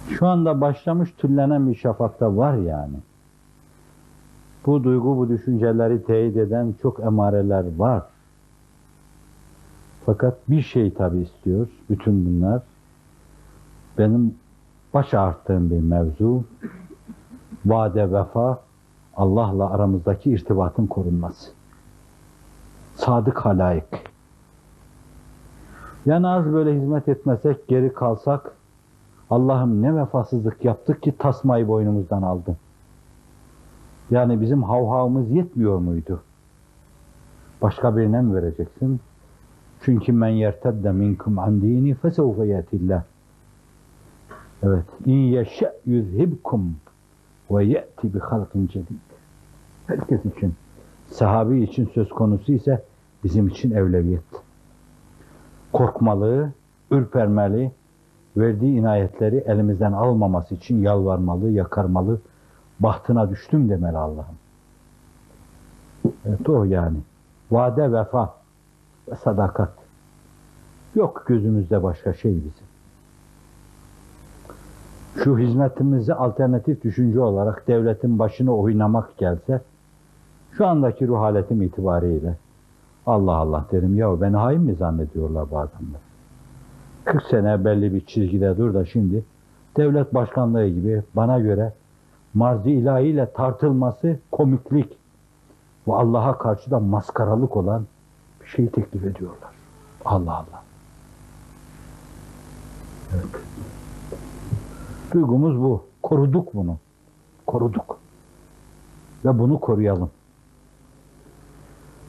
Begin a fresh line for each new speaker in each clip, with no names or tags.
Şu anda başlamış tüllenen bir şafakta var yani. Bu duygu, bu düşünceleri teyit eden çok emareler var. Fakat bir şey tabii istiyor, bütün bunlar. Benim baş ağrıttığım bir mevzu, vade vefa, Allah'la aramızdaki irtibatın korunması. Sadık halayık. Yani az böyle hizmet etmesek, geri kalsak, Allah'ım ne vefasızlık yaptık ki tasmayı boynumuzdan aldın. Yani bizim havhavımız yetmiyor muydu? Başka birine mi vereceksin? Çünkü men yertedde minkum an dini fesevfe yetillah. Evet. İn yeşe yuzhibkum ve ye'ti bi halkin cedid. Herkes için. Sahabi için söz konusu ise bizim için evleviyet. Korkmalı, ürpermeli, verdiği inayetleri elimizden almaması için yalvarmalı, yakarmalı, bahtına düştüm demeli Allah'ım. Evet o yani. Vade, vefa ve sadakat. Yok gözümüzde başka şey bizim. Şu hizmetimizi alternatif düşünce olarak devletin başına oynamak gelse, şu andaki ruh haletim itibariyle Allah Allah derim, ya beni hain mi zannediyorlar bu adamlar? 40 sene belli bir çizgide dur da şimdi devlet başkanlığı gibi bana göre marz-ı ilahiyle tartılması komiklik ve Allah'a karşı da maskaralık olan bir şeyi teklif ediyorlar. Allah Allah. Evet. Duygumuz bu. Koruduk bunu. Koruduk. Ve bunu koruyalım.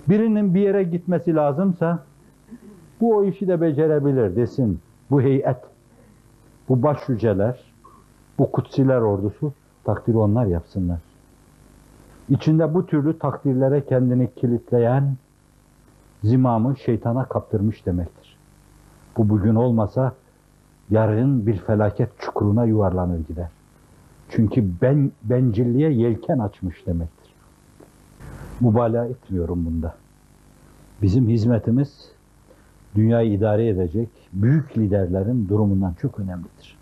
Birinin bir yere gitmesi lazımsa bu o işi de becerebilir desin. Bu heyet, bu baş yüceler, bu kutsiler ordusu takdiri onlar yapsınlar. İçinde bu türlü takdirlere kendini kilitleyen zimamı şeytana kaptırmış demektir. Bu bugün olmasa yarın bir felaket çukuruna yuvarlanır gider. Çünkü bencilliğe yelken açmış demektir. Mübalağa etmiyorum bunda. Bizim hizmetimiz dünyayı idare edecek büyük liderlerin durumundan çok önemlidir.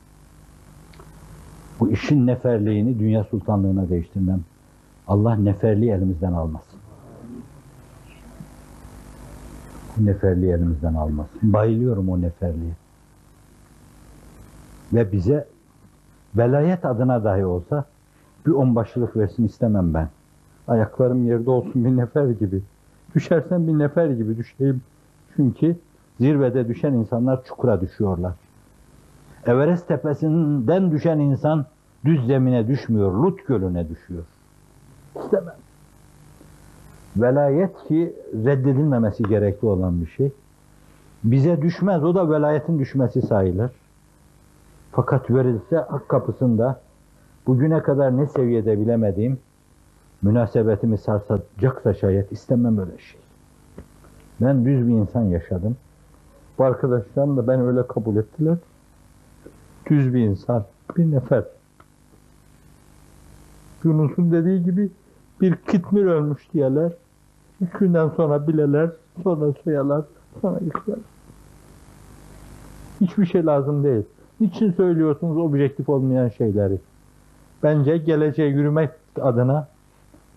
Bu işin neferliğini dünya sultanlığına değiştirmem. Allah neferliği elimizden almasın. Neferliği elimizden almasın. Bayılıyorum o neferliğe. Ve bize velayet adına dahi olsa bir onbaşılık versin istemem ben. Ayaklarım yerde olsun bir nefer gibi. Düşersem bir nefer gibi düşeyim. Çünkü zirvede düşen insanlar çukura düşüyorlar. Everest tepesinden düşen insan düz zemine düşmüyor, Lut gölüne düşüyor. İstemem. Velayet ki reddedilmemesi gerekli olan bir şey. Bize düşmez, o da velayetin düşmesi sayılır. Fakat verilse hak kapısında bugüne kadar ne seviyede bilemediğim münasebetimi sarsacaksa şayet istemem öyle şey. Ben düz bir insan yaşadım. Bu arkadaşlarım da beni öyle kabul ettiler. Düz bir insan, bir nefer. Yunus'un dediği gibi bir kitmir ölmüş diyeler. 3 günden sonra bileler, sonra soyalar, sonra yıklar. Hiçbir şey lazım değil. Niçin söylüyorsunuz objektif olmayan şeyleri? Bence geleceğe yürümek adına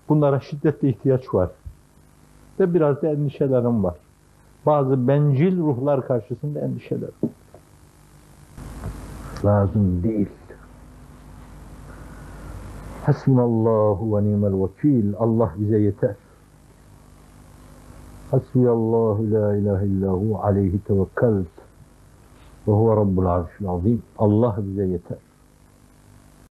bunlara şiddetle ihtiyaç var. Ve biraz da endişelerim var. Bazı bencil ruhlar karşısında endişelerim. Lazım değil. Hasbunallahu ve ni'mel vekil. Allah bize yeter. Hasbiyallahu la ilahe illahu aleyhi tevekkelt. Ve huve rabbul arşil azim. Allah bize yeter.